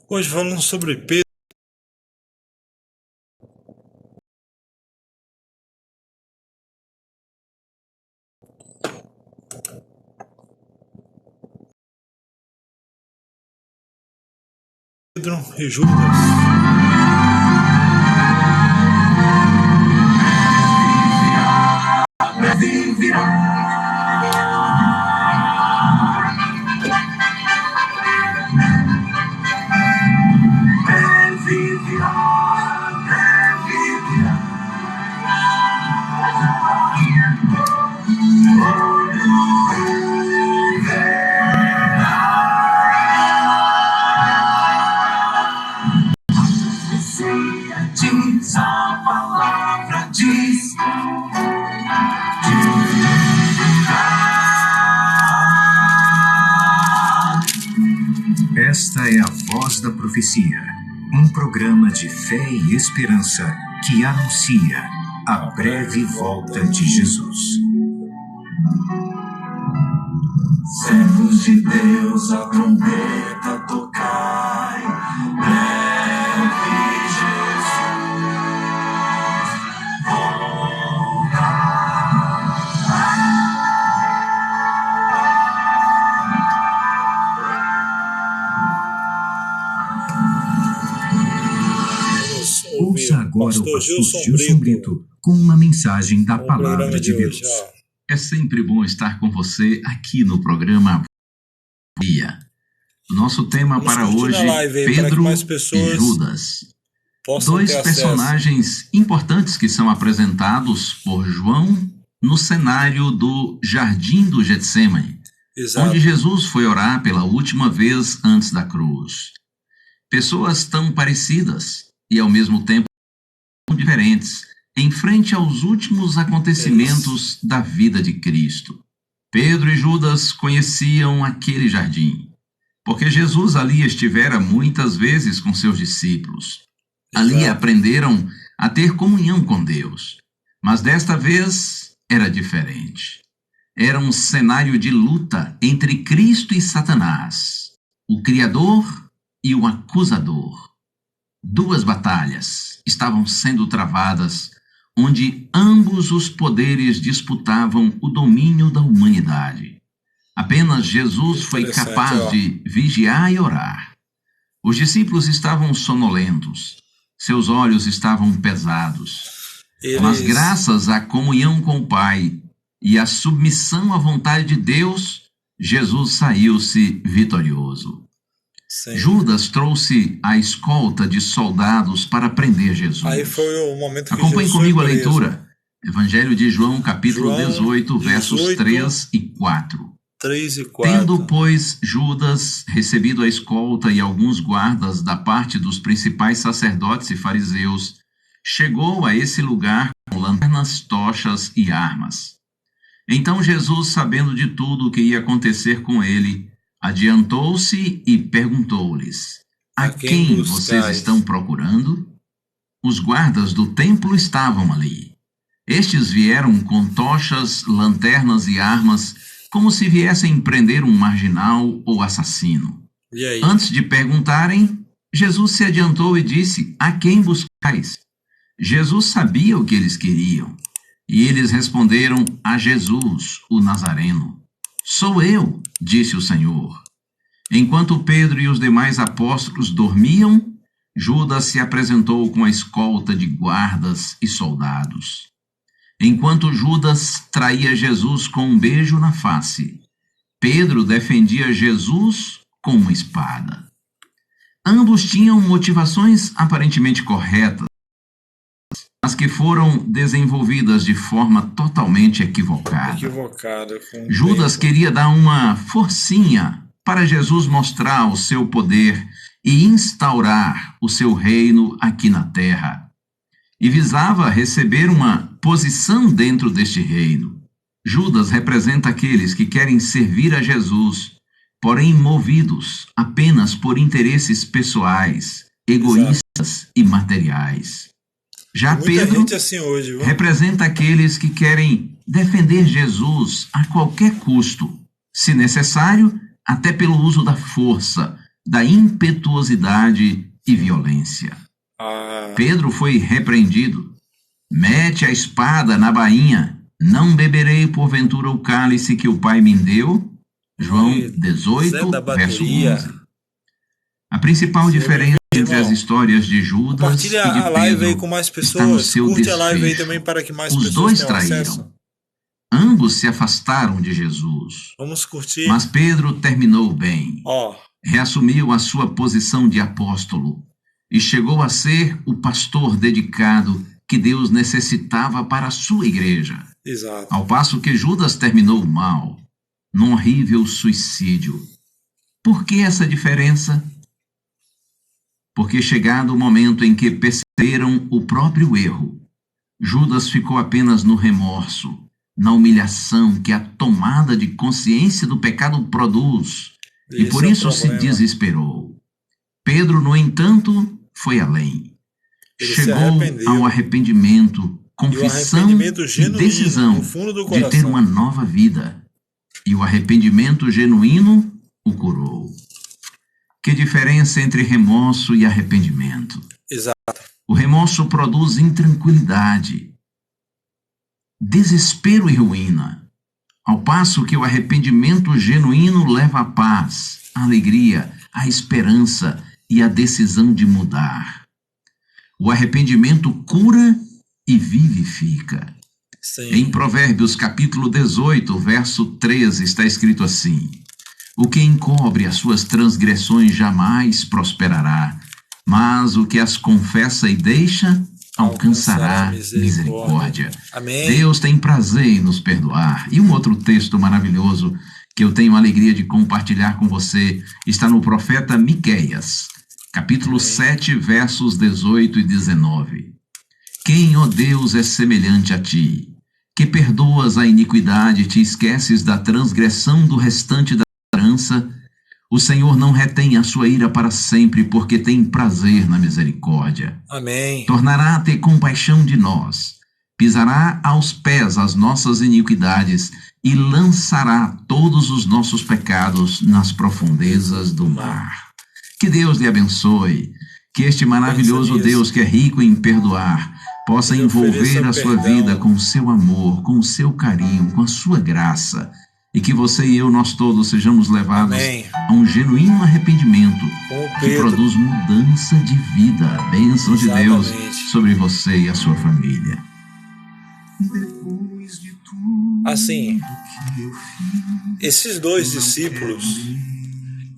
Hoje falando sobre Pedro. Pedro e Judas. Diz a palavra, diz. Esta é a Voz da Profecia, um programa de fé e esperança que anuncia a breve volta de Jesus. Servos de Deus, a trombeta tocai, breve Jesus Ouça agora o pastor Gilson Brito com uma mensagem da Palavra de Deus. É sempre bom estar com você aqui no programa Dia. O nosso tema para hoje, Pedro e Judas. Dois personagens importantes que são apresentados por João no cenário do Jardim do Getsêmani, onde Jesus foi orar pela última vez antes da cruz. Pessoas tão parecidas e ao mesmo tempo tão diferentes em frente aos últimos acontecimentos da vida de Cristo. Pedro e Judas conheciam aquele jardim, porque Jesus ali estivera muitas vezes com seus discípulos. Ali aprenderam a ter comunhão com Deus, mas desta vez era diferente. Era um cenário de luta entre Cristo e Satanás, o Criador e o acusador. Duas batalhas estavam sendo travadas, onde ambos os poderes disputavam o domínio da humanidade. Apenas Jesus foi capaz de vigiar e orar. Os discípulos estavam sonolentos, seus olhos estavam pesados. Mas graças à comunhão com o Pai e à submissão à vontade de Deus, Jesus saiu-se vitorioso. Sim. Judas trouxe a escolta de soldados para prender Jesus. Aí foi o momento que Acompanhe comigo a leitura. Evangelho de João, capítulo 18, versos 3 e 4. Tendo, pois, Judas recebido a escolta e alguns guardas da parte dos principais sacerdotes e fariseus, chegou a esse lugar com lanternas, tochas e armas. Então Jesus, sabendo de tudo o que ia acontecer com ele, adiantou-se e perguntou-lhes: A quem vocês estão procurando? Os guardas do templo estavam ali. Estes vieram com tochas, lanternas e armas, como se viessem prender um marginal ou assassino. Antes de perguntarem, Jesus se adiantou e disse: A quem buscais? Jesus sabia o que eles queriam. E eles responderam: A Jesus, o Nazareno. Sou eu, disse o Senhor. Enquanto Pedro e os demais apóstolos dormiam, Judas se apresentou com a escolta de guardas e soldados. Enquanto Judas traía Jesus com um beijo na face, Pedro defendia Jesus com uma espada. Ambos tinham motivações aparentemente corretas, mas que foram desenvolvidas de forma totalmente equivocada. Judas queria dar uma forcinha para Jesus mostrar o seu poder e instaurar o seu reino aqui na terra. E visava receber uma posição dentro deste reino. Judas representa aqueles que querem servir a Jesus, porém movidos apenas por interesses pessoais, egoístas e materiais. Já Pedro assim hoje, representa aqueles que querem defender Jesus a qualquer custo, se necessário, até pelo uso da força, da impetuosidade e violência. Pedro foi repreendido. Mete a espada na bainha. Não beberei porventura o cálice que o Pai me deu. João 18, verso 11. A principal diferença entre as histórias de Judas compartilha e de a live Pedro aí com mais está no pessoas. seu Curte desfecho. a live aí também para que mais Os pessoas dois tenham traíram. acesso. Ambos se afastaram de Jesus. Vamos curtir. Mas Pedro terminou bem. Ó, Reassumiu a sua posição de apóstolo e chegou a ser o pastor dedicado que Deus necessitava para a sua igreja. exato. Ao passo que Judas terminou mal, num horrível suicídio. Por que essa diferença? Porque chegado o momento em que perceberam o próprio erro, Judas ficou apenas no remorso, na humilhação que a tomada de consciência do pecado produz, e Esse por é o isso se problema. desesperou. Pedro, no entanto, foi além. Ele se Chegou arrependeu. ao arrependimento, E o confissão arrependimento e genuíno, decisão do fundo do de coração. ter uma nova vida. E o arrependimento genuíno o curou. Que diferença entre remorso e arrependimento? Exato. O remorso produz intranquilidade, desespero e ruína, ao passo que o arrependimento genuíno leva à paz, à alegria, à esperança e à decisão de mudar. O arrependimento cura e vivifica. Sim. Em Provérbios capítulo 18, verso 13, está escrito assim: o que encobre as suas transgressões jamais prosperará, mas o que as confessa e deixa alcançará misericórdia. Amém. Deus tem prazer em nos perdoar. E um outro texto maravilhoso que eu tenho a alegria de compartilhar com você está no profeta Miqueias, capítulo 7, versos 18 e 19. Quem, ó Deus, é semelhante a ti, que perdoas a iniquidade e te esqueces da transgressão do restante da herança? O Senhor não retém a sua ira para sempre, porque tem prazer na misericórdia. Amém. Tornará a ter compaixão de nós, pisará aos pés as nossas iniquidades e lançará todos os nossos pecados nas profundezas do mar. Que Deus lhe abençoe, que este maravilhoso Deus que é rico em perdoar possa envolver a sua vida com o seu amor, com o seu carinho, com a sua graça, e que você e eu, nós todos, sejamos levados Amém. a um genuíno arrependimento Como que Pedro. produz mudança de vida, a bênção de Deus Exatamente. sobre você e a sua família. Assim, esses dois discípulos,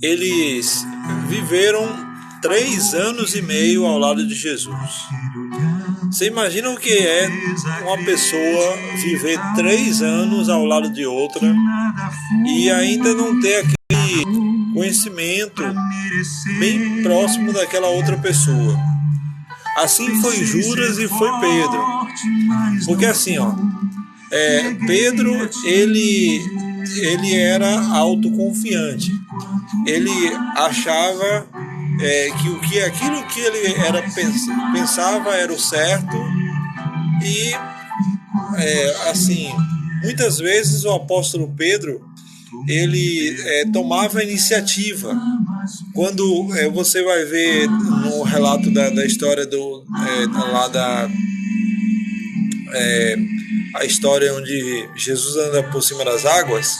eles viveram 3 anos e meio ao lado de Jesus. Você imagina o que é uma pessoa viver 3 anos ao lado de outra e ainda não ter aquele conhecimento bem próximo daquela outra pessoa. Assim foi Judas e foi Pedro. Porque assim, ó, Pedro, ele era autoconfiante. Ele achava que aquilo que ele pensava era o certo e assim, muitas vezes o apóstolo Pedro ele tomava a iniciativa. Quando você vai ver no relato da história a história onde Jesus anda por cima das águas,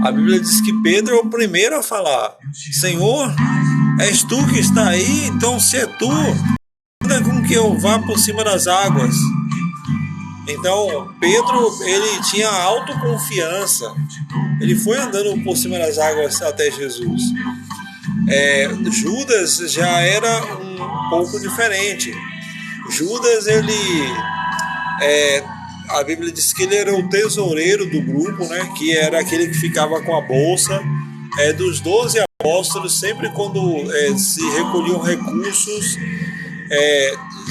a Bíblia diz que Pedro é o primeiro a falar: Senhor, és tu que está aí? Então se é tu, manda com que eu vá por cima das águas. Então Pedro, ele tinha autoconfiança, ele foi andando por cima das águas até Jesus. Judas já era um pouco diferente. Judas, a Bíblia diz que ele era o tesoureiro do grupo, né? Que era aquele que ficava com a bolsa dos 12 apóstolos. Sempre quando se recolhiam recursos,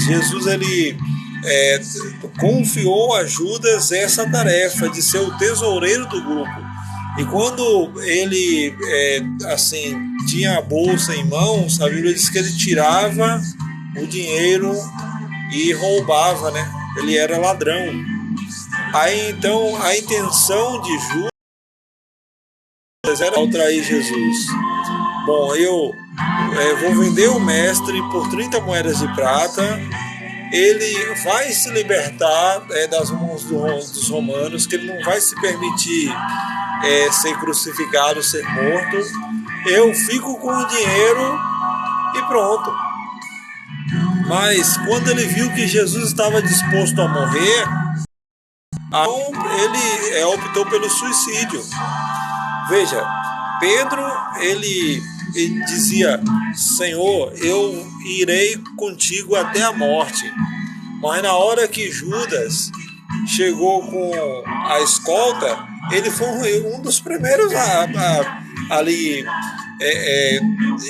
Jesus ele confiou a Judas essa tarefa de ser o tesoureiro do grupo. E quando ele assim tinha a bolsa em mãos, a Bíblia diz que ele tirava o dinheiro e roubava, né? Ele era ladrão. Aí então a intenção de Judas era trair Jesus. bom, eu vou vender o mestre por 30 moedas de prata. Ele vai se libertar das mãos dos romanos, que ele não vai se permitir ser crucificado, ser morto. Eu fico com o dinheiro e pronto. Mas quando ele viu que Jesus estava disposto a morrer, então ele optou pelo suicídio. Veja, Pedro, ele dizia: Senhor, eu irei contigo até a morte. Mas na hora que Judas chegou com a escolta, ele foi um dos primeiros ali.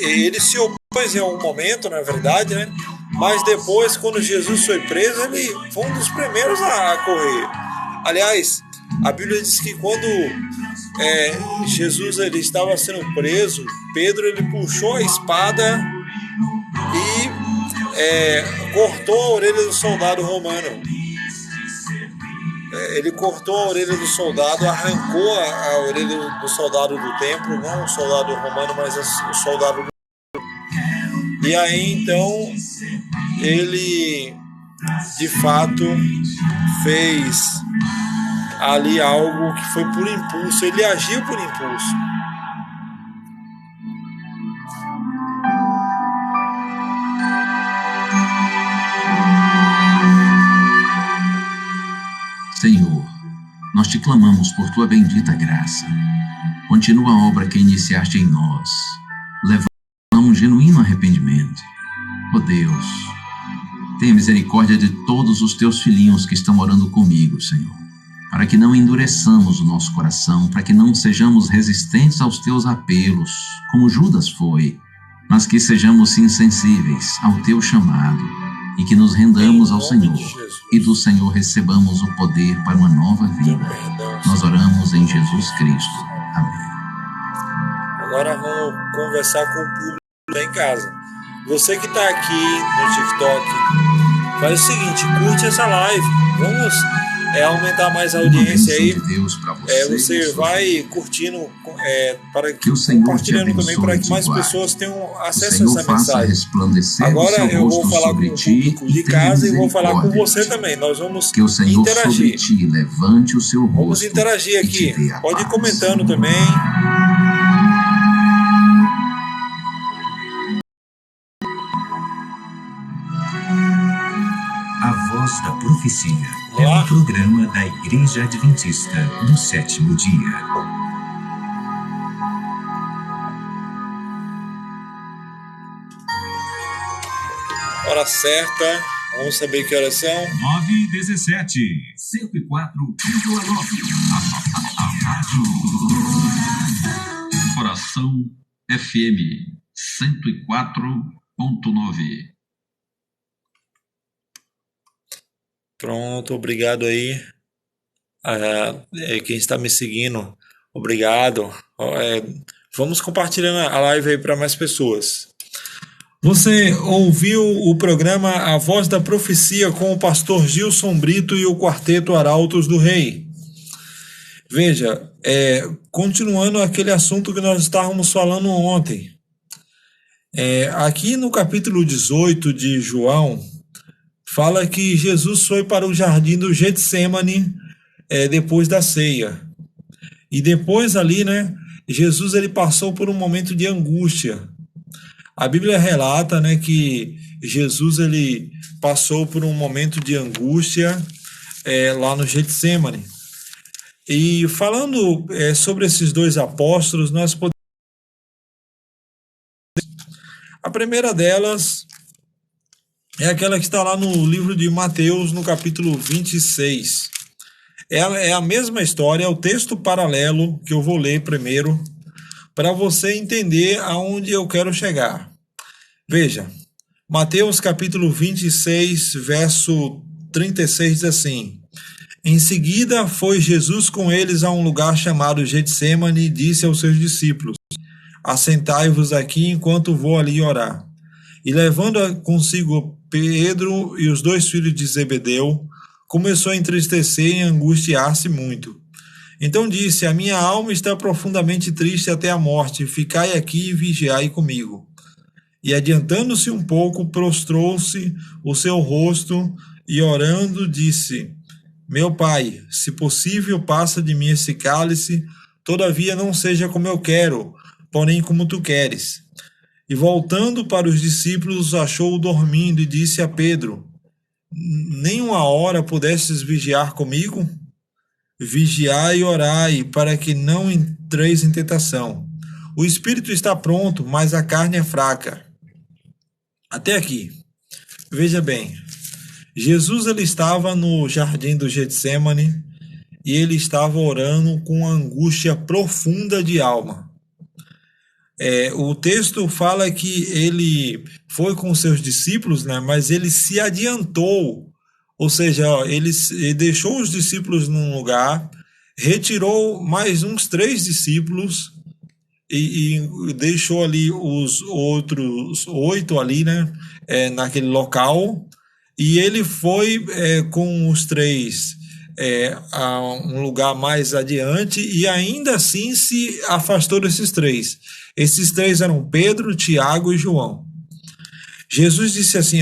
Ele se opôs em um momento, na verdade, né? Mas depois, quando Jesus foi preso, ele foi um dos primeiros a correr. Aliás, a Bíblia diz que quando Jesus ele estava sendo preso, Pedro ele puxou a espada e cortou a orelha do soldado romano. Ele cortou a orelha do soldado, arrancou a orelha do soldado do templo, não o soldado romano, mas o soldado do... E aí então ele de fato fez ali algo que foi por impulso, ele agiu por impulso. Senhor, nós te clamamos por tua bendita graça. Continua a obra que iniciaste em nós. Leva um genuíno arrependimento. Ó Deus, tenha misericórdia de todos os teus filhinhos que estão orando comigo, Senhor, para que não endureçamos o nosso coração, para que não sejamos resistentes aos teus apelos, como Judas foi, mas que sejamos insensíveis ao teu chamado e que nos rendamos ao Senhor e do Senhor recebamos o poder para uma nova vida. Nós oramos em Jesus Cristo. Amém. Agora vamos conversar com o público lá em casa. Você que está aqui no TikTok, faz o seguinte, curte essa live. Vamos aumentar mais a audiência aí. Você vai curtindo para que compartilhando também para que mais pessoas tenham acesso a essa mensagem. Agora eu vou falar com o público de casa e vou falar com você também. Nós vamos interagir. Vamos interagir aqui. Pode ir comentando também. A Voz da Profecia é um programa da Igreja Adventista do Sétimo Dia. Hora certa, vamos saber que horas são. 9h17, 104,9. A rádio. Coração FM 104,9. Pronto, obrigado aí. Quem está me seguindo, obrigado. Vamos compartilhando a live aí para mais pessoas. Você ouviu o programa A Voz da Profecia com o pastor Gilson Brito e o Quarteto Arautos do Rei. Veja, continuando aquele assunto que nós estávamos falando ontem. Aqui no capítulo 18 de João, fala que Jesus foi para o jardim do Getsêmani depois da ceia. E depois ali, né, Jesus ele passou por um momento de angústia. A Bíblia relata, né, que Jesus ele passou por um momento de angústia lá no Getsêmani. E falando sobre esses dois apóstolos, nós podemos... A primeira delas é aquela que está lá no livro de Mateus, no capítulo 26. É a mesma história, é o texto paralelo que eu vou ler primeiro, para você entender aonde eu quero chegar. Veja, Mateus capítulo 26, verso 36 diz assim: Em seguida foi Jesus com eles a um lugar chamado Getsêmani e disse aos seus discípulos: Assentai-vos aqui enquanto vou ali orar. E levando consigo Pedro e os dois filhos de Zebedeu, começou a entristecer e angustiar-se muito. Então disse: a minha alma está profundamente triste até a morte, ficai aqui e vigiai comigo. E adiantando-se um pouco, prostrou-se o seu rosto e orando disse: meu pai, se possível, passa de mim esse cálice, todavia não seja como eu quero, porém como tu queres. E voltando para os discípulos, achou-o dormindo e disse a Pedro: nem uma hora pudestes vigiar comigo? Vigiai e orai, para que não entreis em tentação. O espírito está pronto, mas a carne é fraca. Até aqui. Veja bem, Jesus ele estava no jardim do Getsemane e ele estava orando com angústia profunda de alma. O texto fala que ele foi com seus discípulos, né, mas ele se adiantou, ou seja, ele deixou os discípulos num lugar, retirou mais uns 3 discípulos e deixou ali os outros 8 ali, né, naquele local. E ele foi com os 3 a um lugar mais adiante e ainda assim se afastou desses 3. Esses 3 eram Pedro, Tiago e João. Jesus disse assim,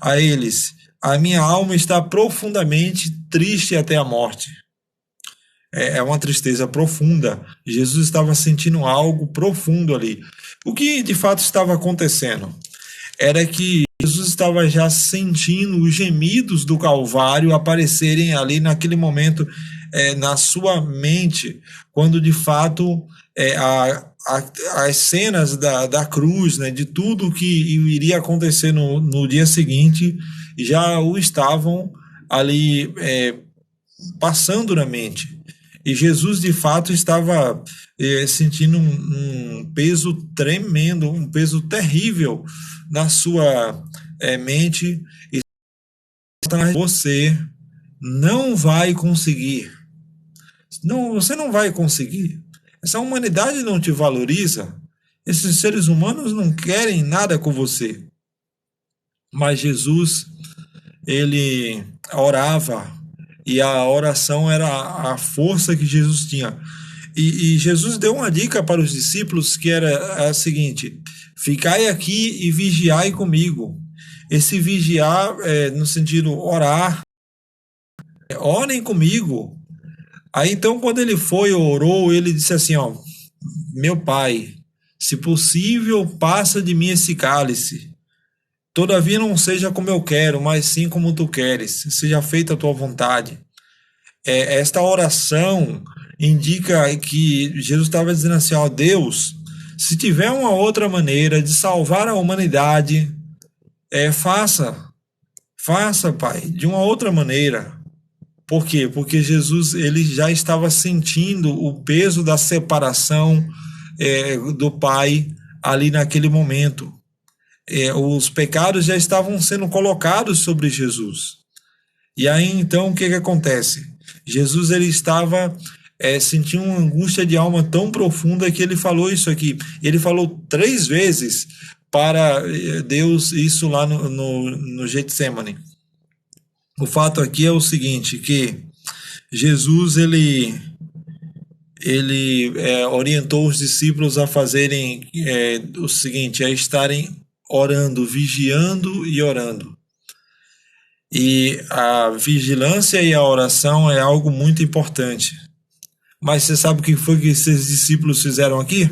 a eles: a minha alma está profundamente triste até a morte. É uma tristeza profunda. Jesus estava sentindo algo profundo ali. O que de fato estava acontecendo era que Jesus estava já sentindo os gemidos do Calvário aparecerem ali naquele momento na sua mente, quando de fato as cenas da cruz, né, de tudo que iria acontecer no dia seguinte, já o estavam ali passando na mente. E Jesus de fato estava sentindo um peso tremendo, um peso terrível na sua mente. E você não vai conseguir. Não, você não vai conseguir. Essa humanidade não te valoriza. Esses seres humanos não querem nada com você. Mas Jesus, ele orava, e a oração era a força que Jesus tinha. E Jesus deu uma dica para os discípulos que era a seguinte: ficai aqui e vigiai comigo. Esse vigiar no sentido orar, orem comigo. Aí então quando ele foi e orou, ele disse assim, meu pai, se possível passa de mim esse cálice, todavia não seja como eu quero, mas sim como tu queres, seja feita a tua vontade. Esta oração indica que Jesus estava dizendo assim, Deus, se tiver uma outra maneira de salvar a humanidade, faça, Pai, de uma outra maneira. Por quê? Porque Jesus ele já estava sentindo o peso da separação do Pai ali naquele momento. Os pecados já estavam sendo colocados sobre Jesus. E aí então o que acontece? Jesus ele estava sentindo uma angústia de alma tão profunda que ele falou isso aqui. Ele falou 3 vezes para Deus isso lá no Getsemane. O fato aqui é o seguinte, que Jesus ele orientou os discípulos a fazerem o seguinte, a estarem orando, vigiando e orando. E a vigilância e a oração é algo muito importante. Mas você sabe o que foi que esses discípulos fizeram aqui?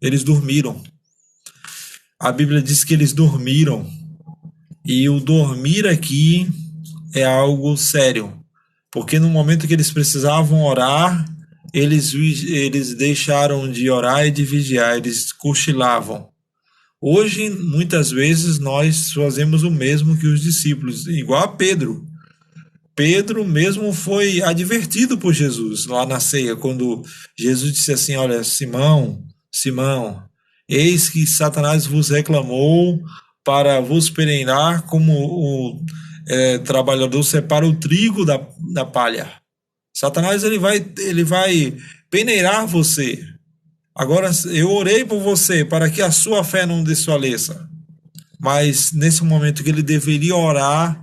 Eles dormiram. A Bíblia diz que eles dormiram. E o dormir aqui é algo sério. Porque no momento que eles precisavam orar, eles deixaram de orar e de vigiar, eles cochilavam. Hoje, muitas vezes, nós fazemos o mesmo que os discípulos, igual a Pedro. Pedro mesmo foi advertido por Jesus lá na ceia, quando Jesus disse assim, olha, Simão, eis que Satanás vos reclamou para vos peneirar como o trabalhador separa o trigo da palha. Satanás ele vai peneirar você. Agora eu orei por você para que a sua fé não desfaleça. Mas nesse momento que ele deveria orar,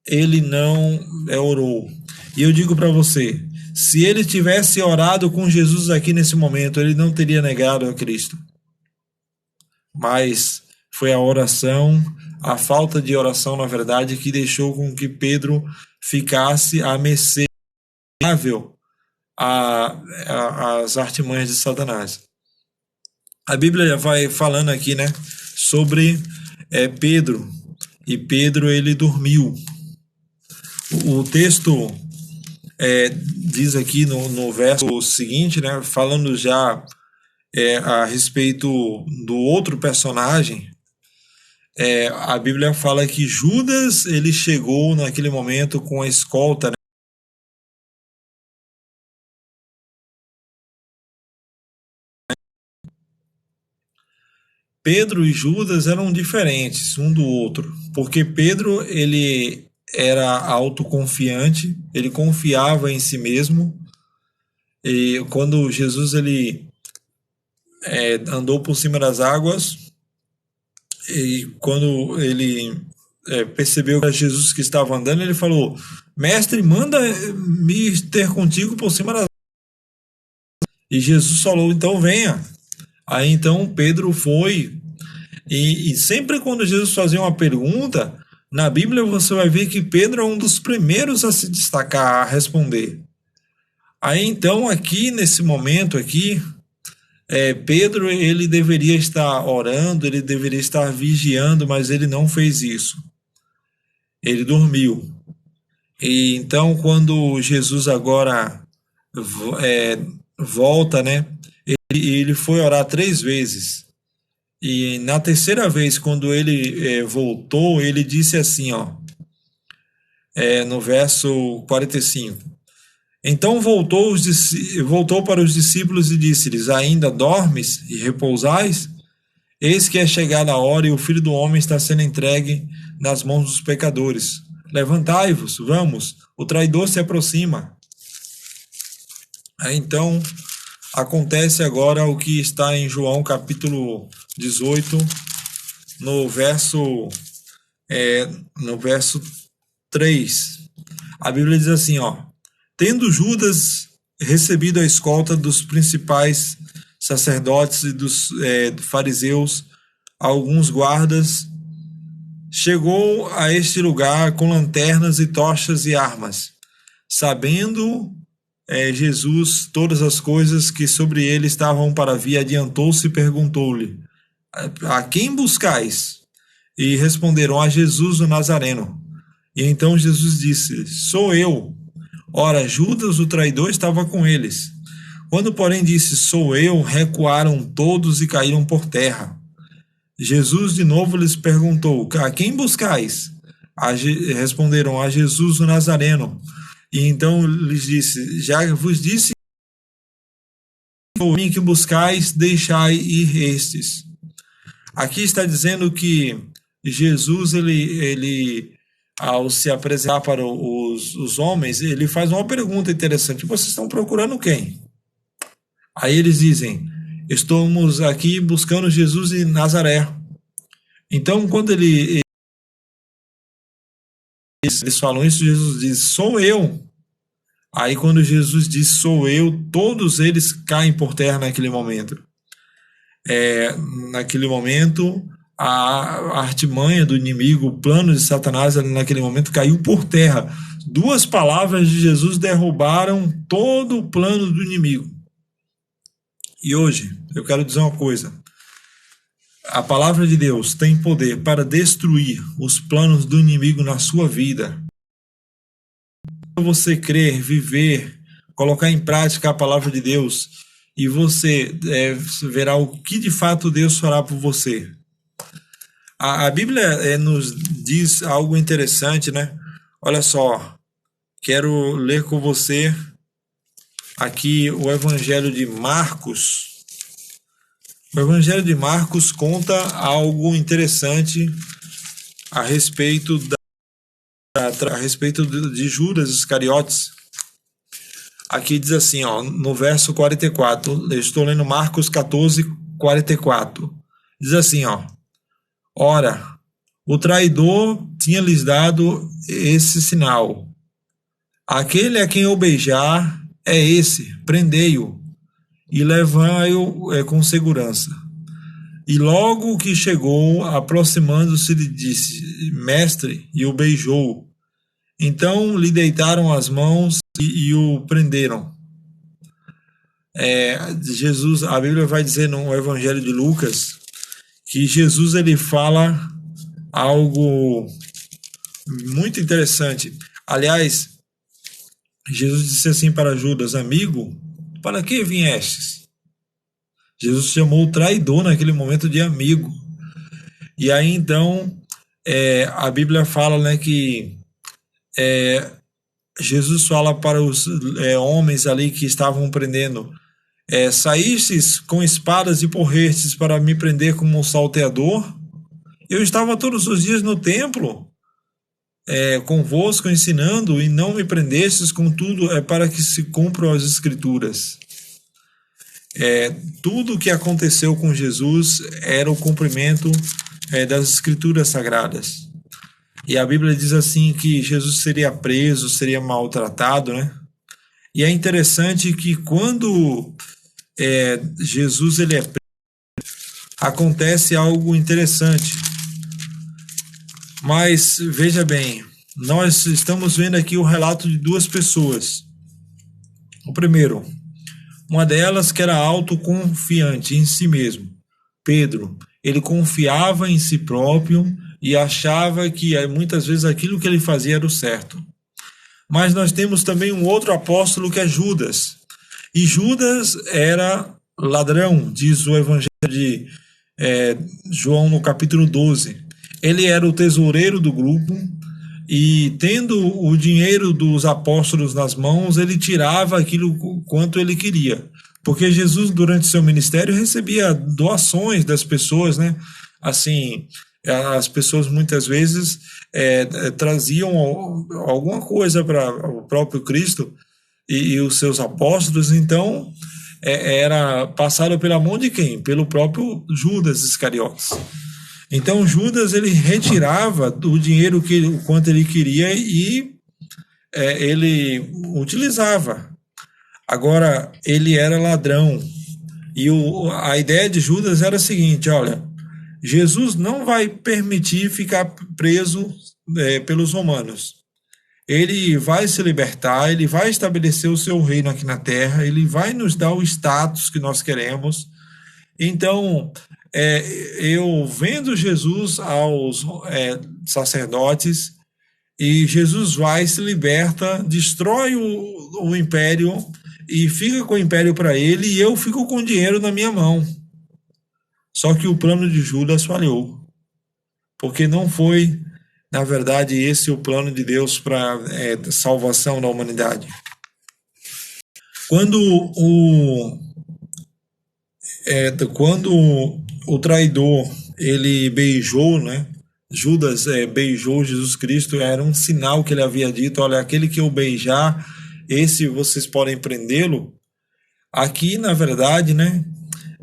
ele não orou. E eu digo para você, Se ele tivesse orado com Jesus aqui nesse momento, ele não teria negado a Cristo. Mas foi a oração, a falta de oração, na verdade, que deixou com que Pedro ficasse à mercê às artimanhas de Satanás. A Bíblia vai falando aqui, né, sobre Pedro, e Pedro ele dormiu. O texto diz aqui no verso seguinte, né, falando já a respeito do outro personagem, a Bíblia fala que Judas ele chegou naquele momento com a escolta, né? Pedro e Judas eram diferentes um do outro, porque Pedro ele era autoconfiante, ele confiava em si mesmo, e quando Jesus ele andou por cima das águas, e quando ele percebeu que era Jesus que estava andando, ele falou: mestre, manda me ter contigo por cima das águas. E Jesus falou: então venha. Aí então Pedro foi, e sempre quando Jesus fazia uma pergunta, na Bíblia você vai ver que Pedro é um dos primeiros a se destacar, a responder. Aí então aqui, nesse momento aqui, Pedro ele deveria estar orando, ele deveria estar vigiando, mas ele não fez isso. Ele dormiu. E então quando Jesus agora volta, né? Ele foi orar 3 vezes. E na terceira vez, quando ele voltou, ele disse assim, no verso 45. Então voltou para os discípulos e disse-lhes: ainda dormes e repousais? Eis que é chegada a hora e o Filho do Homem está sendo entregue nas mãos dos pecadores. Levantai-vos, vamos, o traidor se aproxima. Aí então acontece agora o que está em João capítulo 18, no verso 3. A Bíblia diz assim, tendo Judas recebido a escolta dos principais sacerdotes e dos fariseus, alguns guardas, chegou a este lugar com lanternas e tochas e armas. Sabendo Jesus todas as coisas que sobre ele estavam para vir, adiantou-se e perguntou-lhe: a quem buscais? E responderam: a Jesus o Nazareno. E então Jesus disse: sou eu. Ora, Judas o traidor estava com eles. Quando porém disse: sou eu, recuaram todos e caíram por terra. Jesus de novo lhes perguntou: a quem buscais? Responderam: a Jesus o Nazareno. E então lhes disse: já vos disse o que buscais, deixai ir estes. Aqui está dizendo que Jesus, ele ao se apresentar para os homens, ele faz uma pergunta interessante: vocês estão procurando quem? Aí eles dizem: estamos aqui buscando Jesus de Nazaré. Então, quando eles falam isso, Jesus diz: sou eu. Aí quando Jesus diz sou eu, todos eles caem por terra naquele momento. Naquele momento, a artimanha do inimigo, o plano de Satanás naquele momento caiu por terra. 2 palavras de Jesus derrubaram todo o plano do inimigo. E hoje, eu quero dizer uma coisa: a palavra de Deus tem poder para destruir os planos do inimigo na sua vida. Você crer, viver, colocar em prática a palavra de Deus, e você verá o que de fato Deus fará por você. A Bíblia nos diz algo interessante, né? Olha só, quero ler com você aqui o Evangelho de Marcos. O Evangelho de Marcos conta algo interessante a respeito de Judas Iscariotes. Aqui diz assim, no verso 44, eu estou lendo Marcos 14, 44. Diz assim, ora, o traidor tinha-lhes dado esse sinal: aquele a quem eu beijar, é esse: prendei-o e levai-o com segurança. E logo que chegou, aproximando-se, lhe disse: Mestre, e o beijou. Então lhe deitaram as mãos e o prenderam. Jesus, a Bíblia vai dizer no Evangelho de Lucas que Jesus ele fala algo muito interessante. Aliás, Jesus disse assim para Judas: amigo, para que viestes? Jesus chamou o traidor naquele momento de amigo. E aí então a Bíblia fala, né, que Jesus fala para os homens ali que estavam prendendo: saístes com espadas e porretes para me prender como um salteador? Eu estava todos os dias no templo convosco ensinando, e não me prendestes, contudo é para que se cumpram as Escrituras. Tudo o que aconteceu com Jesus era o cumprimento das Escrituras Sagradas. E a Bíblia diz assim que Jesus seria preso, seria maltratado, né? E é interessante que quando Jesus ele é preso, acontece algo interessante. Mas veja bem, nós estamos vendo aqui o relato de duas pessoas. O primeiro, uma delas que era autoconfiante em si mesmo. Pedro, ele confiava em si próprio e achava que muitas vezes aquilo que ele fazia era o certo. Mas nós temos também um outro apóstolo que é Judas. E Judas era ladrão, diz o Evangelho de João no capítulo 12. Ele era o tesoureiro do grupo e, tendo o dinheiro dos apóstolos nas mãos, ele tirava aquilo quanto ele queria. Porque Jesus, durante seu ministério, recebia doações das pessoas, né? Assim, as pessoas muitas vezes traziam alguma coisa para o próprio Cristo e os seus apóstolos. Então, era passado pela mão de quem? Pelo próprio Judas Iscariotes. Então Judas ele retirava do dinheiro o quanto ele queria e ele utilizava. Agora ele era ladrão e a ideia de Judas era a seguinte: olha, Jesus não vai permitir ficar preso pelos romanos. Ele vai se libertar, ele vai estabelecer o seu reino aqui na terra, ele vai nos dar o status que nós queremos. Então eu vendo Jesus aos sacerdotes, e Jesus vai, se liberta, destrói o império e fica com o império para ele, e eu fico com o dinheiro na minha mão. Só que o plano de Judas falhou, porque não foi, na verdade, esse o plano de Deus para a salvação da humanidade. Quando o traidor ele beijou, né? Judas beijou Jesus Cristo, era um sinal que ele havia dito: olha, aquele que eu beijar, esse vocês podem prendê-lo. Aqui, na verdade, né,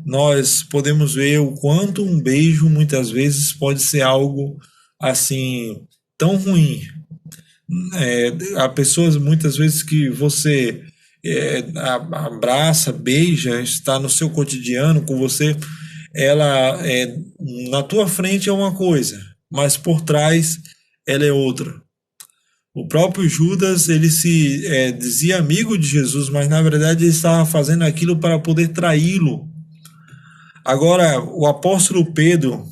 nós podemos ver o quanto um beijo muitas vezes pode ser algo assim tão ruim. Há pessoas muitas vezes que você abraça, beija, está no seu cotidiano com você, ela na tua frente é uma coisa, mas por trás ela é outra. O próprio Judas, ele se dizia amigo de Jesus, mas na verdade ele estava fazendo aquilo para poder traí-lo. Agora, o apóstolo Pedro,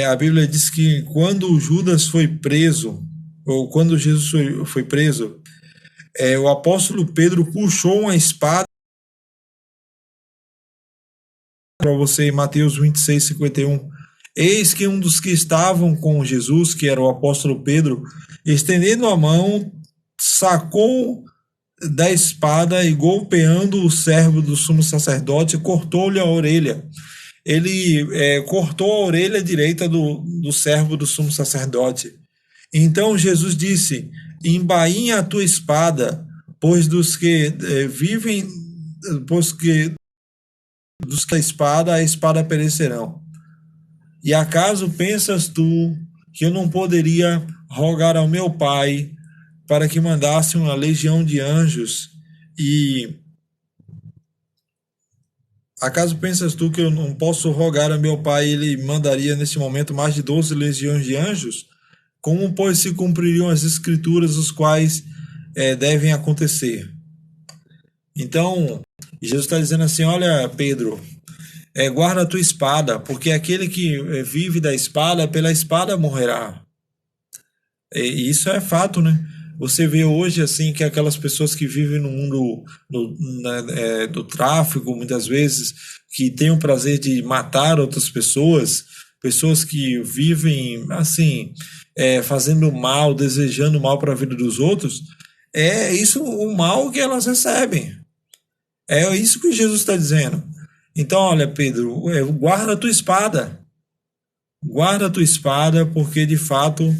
a Bíblia diz que quando Judas foi preso, ou quando Jesus foi preso, o apóstolo Pedro puxou uma espada. Para você, Mateus 26:51. Eis que um dos que estavam com Jesus, que era o apóstolo Pedro, estendendo a mão, sacou da espada e, golpeando o servo do sumo sacerdote, cortou-lhe a orelha. Ele cortou a orelha direita do servo do sumo sacerdote. Então Jesus disse: embainha a tua espada, pois dos que vivem, pois que dos que a espada perecerão. E acaso pensas tu que eu não poderia rogar ao meu Pai para que mandasse uma legião de anjos E acaso pensas tu que eu não posso rogar a meu Pai, ele mandaria nesse momento mais de 12 legiões de anjos? Como, pois, se cumpririam as escrituras, os quais devem acontecer? Então, Jesus está dizendo assim, olha, Pedro, guarda a tua espada, porque aquele que vive da espada, pela espada morrerá. E isso é fato, né? Você vê hoje assim que aquelas pessoas que vivem no mundo do tráfico, muitas vezes, que têm o prazer de matar outras pessoas, pessoas que vivem assim, fazendo mal, desejando mal para a vida dos outros, é isso o mal que elas recebem. É isso que Jesus está dizendo. Então, olha, Pedro, guarda a tua espada. Guarda a tua espada, porque de fato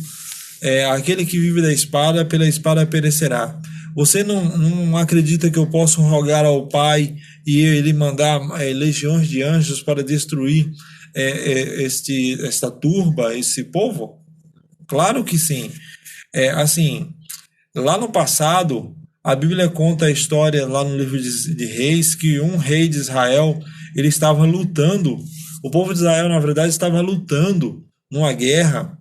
aquele que vive da espada, pela espada perecerá. Você não acredita que eu posso rogar ao Pai e ele mandar legiões de anjos para destruir esta turba, esse povo? Claro que sim. Assim, lá no passado, a Bíblia conta a história lá no livro de Reis, que um rei de Israel, ele estava lutando, o povo de Israel, na verdade, estava lutando numa guerra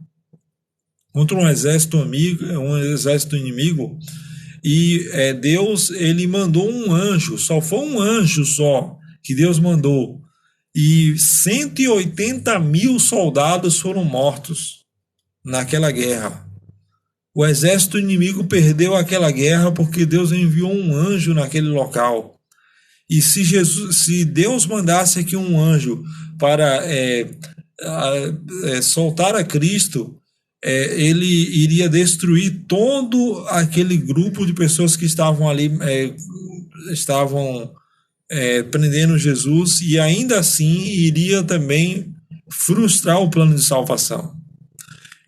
contra um exército inimigo, e Deus, ele mandou um anjo, só foi um anjo só que Deus mandou, e 180 mil soldados foram mortos naquela guerra. O exército inimigo perdeu aquela guerra porque Deus enviou um anjo naquele local. E se Deus mandasse aqui um anjo para soltar a Cristo, ele iria destruir todo aquele grupo de pessoas que estavam ali, estavam prendendo Jesus, e ainda assim iria também frustrar o plano de salvação.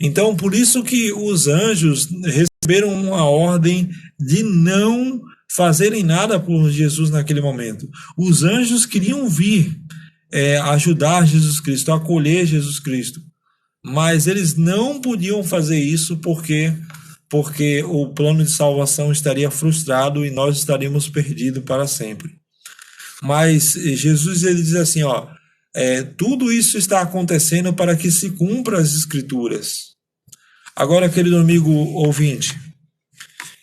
Então, por isso que os anjos receberam uma ordem de não fazerem nada por Jesus naquele momento. Os anjos queriam vir ajudar Jesus Cristo, acolher Jesus Cristo, mas eles não podiam fazer isso porque o plano de salvação estaria frustrado e nós estaríamos perdidos para sempre. Mas Jesus, ele diz assim, tudo isso está acontecendo para que se cumpra as escrituras. Agora, querido amigo ouvinte,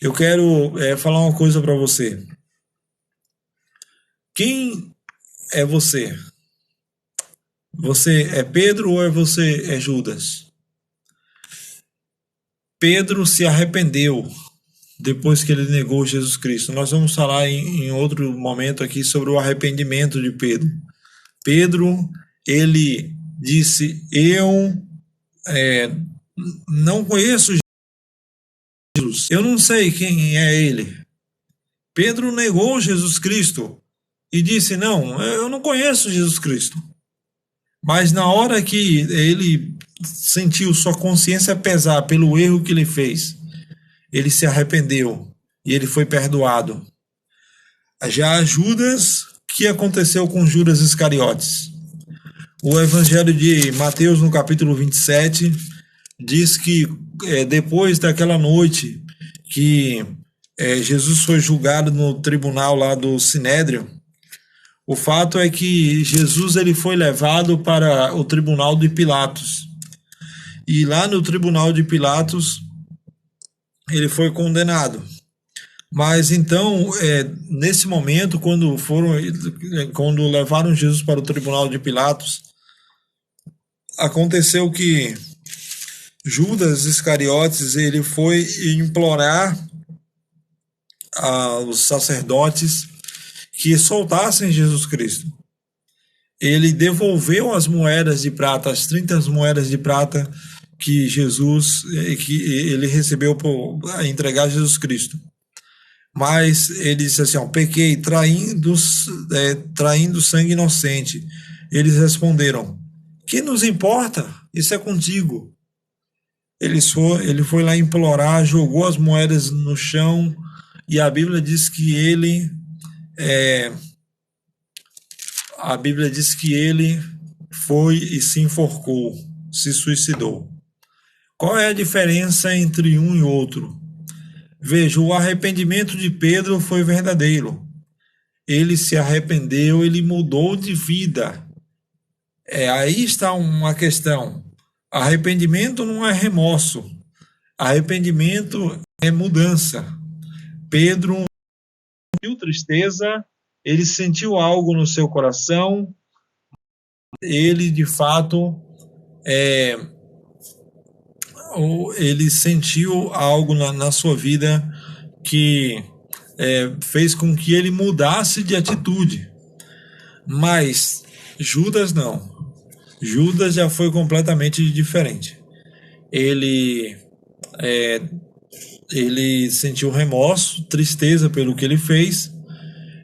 eu quero falar uma coisa para você. Quem é você? Você é Pedro ou você é Judas? Pedro se arrependeu depois que ele negou Jesus Cristo. Nós vamos falar em outro momento aqui sobre o arrependimento de Pedro. Pedro, ele disse, eu não conheço Jesus, eu não sei quem é ele. Pedro negou Jesus Cristo e disse, não, eu não conheço Jesus Cristo. Mas na hora que ele sentiu sua consciência pesar pelo erro que ele fez, ele se arrependeu e ele foi perdoado. Já Judas, o que aconteceu com Judas Iscariotes? O Evangelho de Mateus, no capítulo 27, diz que depois daquela noite que Jesus foi julgado no tribunal lá do Sinédrio, o fato é que Jesus ele foi levado para o tribunal de Pilatos. E lá no tribunal de Pilatos, ele foi condenado. Mas então, nesse momento, quando levaram Jesus para o tribunal de Pilatos, aconteceu que Judas Iscariotes, ele foi implorar aos sacerdotes que soltassem Jesus Cristo. Ele devolveu as moedas de prata, as 30 moedas de prata que ele recebeu por entregar Jesus Cristo. Mas ele disse assim, pequei traindo sangue inocente. Eles responderam, que nos importa? Isso é contigo. Ele foi lá implorar, jogou as moedas no chão, e a Bíblia diz que ele foi e se enforcou, se suicidou. Qual é a diferença entre um e outro? Veja, o arrependimento de Pedro foi verdadeiro. Ele se arrependeu, ele mudou de vida. Aí está uma questão. Arrependimento não é remorso. Arrependimento é mudança. Pedro sentiu tristeza, ele sentiu algo no seu coração, ele de fato ele sentiu algo na sua vida que fez com que ele mudasse de atitude. Mas Judas não. Judas já foi completamente diferente. Ele sentiu remorso, tristeza pelo que ele fez,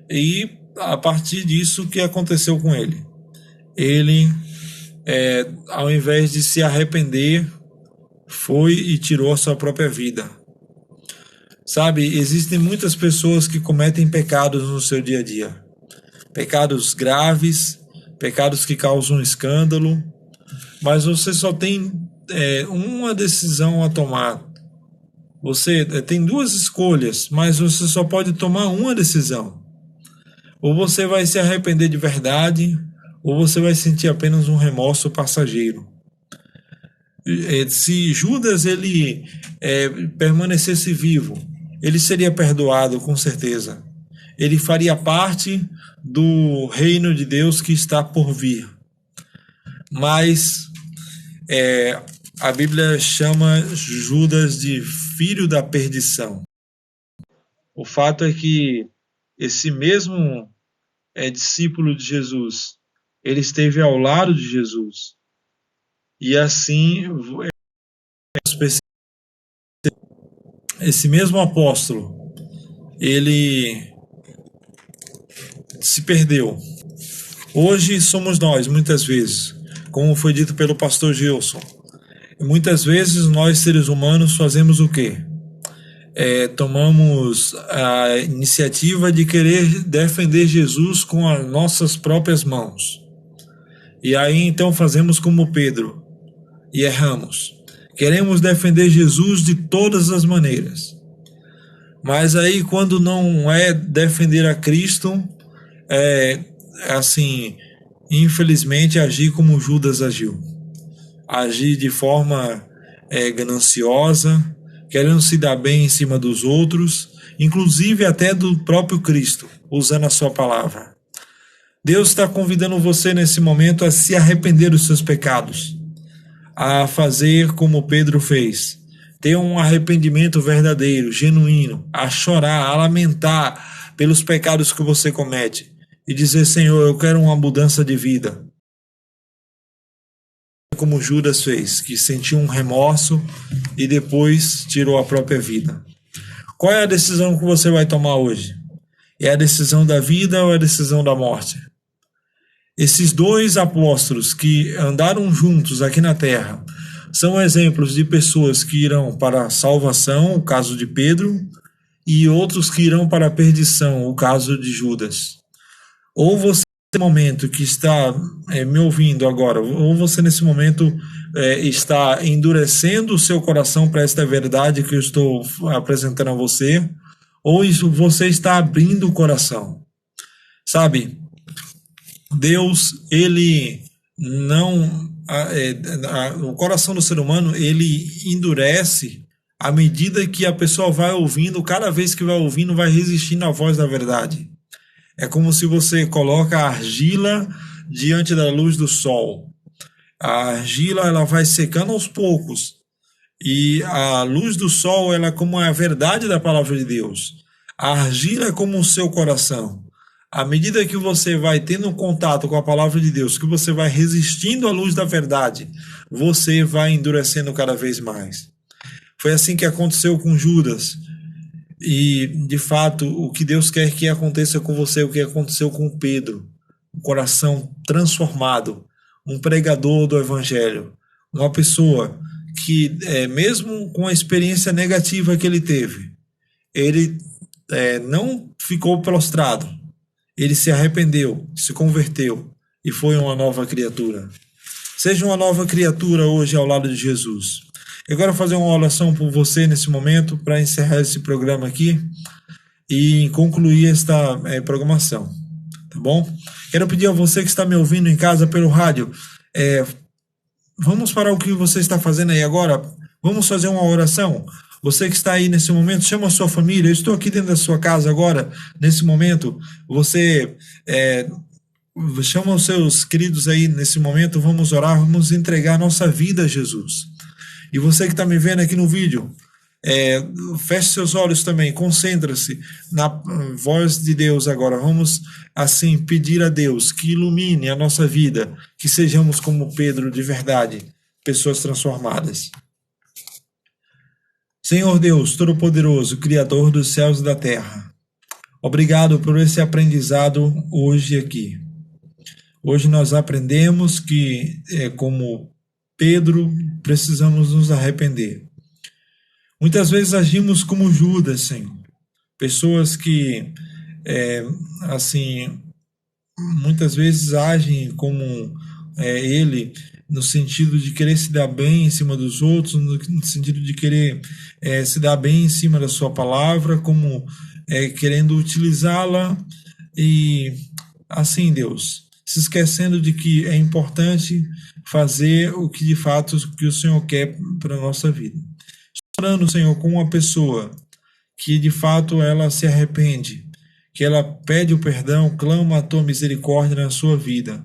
e a partir disso, o que aconteceu com ele? Ele, ao invés de se arrepender, foi e tirou a sua própria vida. Sabe, existem muitas pessoas que cometem pecados no seu dia a dia. Pecados graves, pecados que causam escândalo, mas você só tem uma decisão a tomar. Você tem duas escolhas, mas você só pode tomar uma decisão. Ou você vai se arrepender de verdade, ou você vai sentir apenas um remorso passageiro. Se Judas ele permanecesse vivo, ele seria perdoado com certeza. Ele faria parte do reino de Deus que está por vir. Mas a Bíblia chama Judas de filho da perdição. O fato é que esse mesmo discípulo de Jesus, ele esteve ao lado de Jesus. E assim, esse mesmo apóstolo, ele se perdeu. Hoje somos nós, muitas vezes, como foi dito pelo pastor Gilson. Muitas vezes nós, seres humanos, fazemos o quê? Tomamos a iniciativa de querer defender Jesus com as nossas próprias mãos. E aí então fazemos como Pedro e erramos. Queremos defender Jesus de todas as maneiras. Mas aí quando não é defender a Cristo, infelizmente agir como Judas agiu. Agir de forma gananciosa, querendo se dar bem em cima dos outros, inclusive até do próprio Cristo, usando a sua palavra. Deus está convidando você nesse momento a se arrepender dos seus pecados, a fazer como Pedro fez, ter um arrependimento verdadeiro, genuíno, a chorar, a lamentar pelos pecados que você comete e dizer: Senhor, eu quero uma mudança de vida. Como Judas fez, que sentiu um remorso e depois tirou a própria vida. Qual é a decisão que você vai tomar hoje? É a decisão da vida ou a decisão da morte? Esses dois apóstolos que andaram juntos aqui na terra são exemplos de pessoas que irão para a salvação, o caso de Pedro, e outros que irão para a perdição, o caso de Judas. Ou você nesse momento que está me ouvindo agora, ou você nesse momento está endurecendo o seu coração para esta verdade que eu estou apresentando a você, ou você está abrindo o coração. Sabe, Deus, ele não... o coração do ser humano, ele endurece à medida que a pessoa vai ouvindo, cada vez que vai ouvindo, vai resistindo à voz da verdade. É como se você coloca a argila diante da luz do sol. A argila ela vai secando aos poucos. E a luz do sol ela é como a verdade da palavra de Deus. A argila é como o seu coração. À medida que você vai tendo contato com a palavra de Deus, que você vai resistindo à luz da verdade, você vai endurecendo cada vez mais. Foi assim que aconteceu com Judas. E, de fato, o que Deus quer que aconteça com você, o que aconteceu com Pedro, um coração transformado, um pregador do Evangelho, uma pessoa que, mesmo com a experiência negativa que ele teve, ele não ficou prostrado, ele se arrependeu, se converteu e foi uma nova criatura. Seja uma nova criatura hoje ao lado de Jesus. Eu quero fazer uma oração por você nesse momento para encerrar esse programa aqui e concluir esta programação, tá bom? Quero pedir a você que está me ouvindo em casa pelo rádio, vamos parar o que você está fazendo aí agora, vamos fazer uma oração. Você que está aí nesse momento, chama a sua família. Eu estou aqui dentro da sua casa agora, nesse momento. Você chama os seus queridos aí nesse momento. Vamos orar, vamos entregar nossa vida a Jesus. E você que está me vendo aqui no vídeo, feche seus olhos também, concentre-se na voz de Deus agora. Vamos assim pedir a Deus que ilumine a nossa vida, que sejamos como Pedro de verdade, pessoas transformadas. Senhor Deus Todo-Poderoso, Criador dos céus e da terra, obrigado por esse aprendizado hoje aqui. Hoje nós aprendemos que, como Pedro, precisamos nos arrepender. Muitas vezes agimos como Judas, Senhor. Pessoas que, muitas vezes agem como ele, no sentido de querer se dar bem em cima dos outros, no sentido de querer se dar bem em cima da sua palavra, como querendo utilizá-la e assim, Deus, se esquecendo de que é importante fazer o que de fato que o Senhor quer para a nossa vida. Orando, Senhor, com uma pessoa que de fato ela se arrepende, que ela pede o perdão, clama a tua misericórdia na sua vida,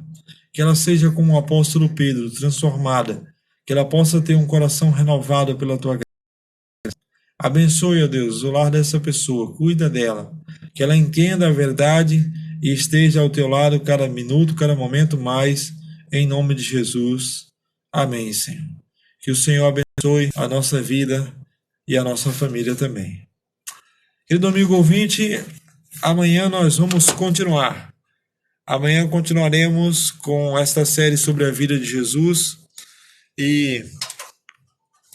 que ela seja como o apóstolo Pedro, transformada, que ela possa ter um coração renovado pela tua graça. Abençoe, ó Deus, o lar dessa pessoa, cuida dela, que ela entenda a verdade e esteja ao teu lado cada minuto, cada momento mais, em nome de Jesus. Amém, Senhor. Que o Senhor abençoe a nossa vida e a nossa família também. Querido amigo ouvinte, amanhã nós vamos continuar. Amanhã continuaremos com esta série sobre a vida de Jesus e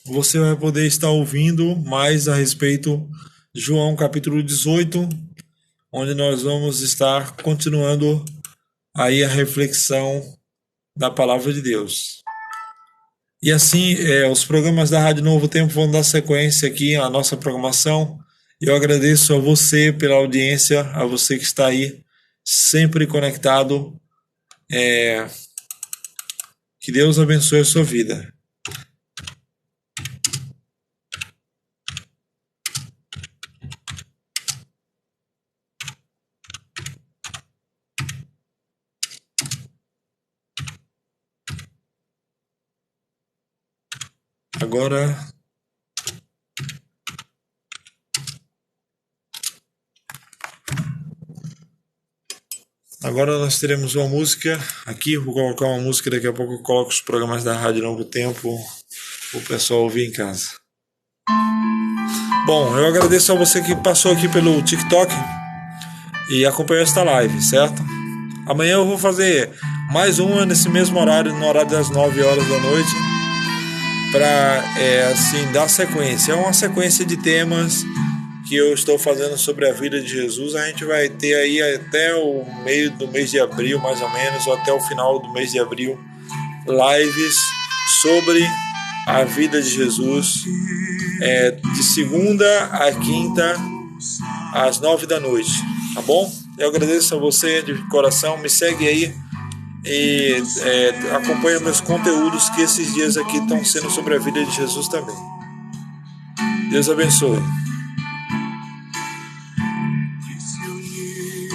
você vai poder estar ouvindo mais a respeito de João capítulo 18, onde nós vamos estar continuando aí a reflexão da palavra de Deus. E assim, os programas da Rádio Novo Tempo vão dar sequência aqui à nossa programação. Eu agradeço a você pela audiência, a você que está aí sempre conectado. Que Deus abençoe a sua vida. Agora nós teremos uma música aqui, vou colocar uma música, daqui a pouco eu coloco os programas da Rádio Novo Tempo, o pessoal ouvir em casa. Bom, eu agradeço a você que passou aqui pelo TikTok e acompanhou esta live, certo? Amanhã eu vou fazer mais uma nesse mesmo horário, no horário das 9 horas da noite, para dar sequência. É uma sequência de temas que eu estou fazendo sobre a vida de Jesus. A gente vai ter aí até o meio do mês de abril, mais ou menos, ou até o final do mês de abril, lives sobre a vida de Jesus, de segunda a quinta, às 9 da noite, tá bom? Eu agradeço a você de coração, me segue aí e acompanha meus conteúdos, que esses dias aqui estão sendo sobre a vida de Jesus também. Deus abençoe.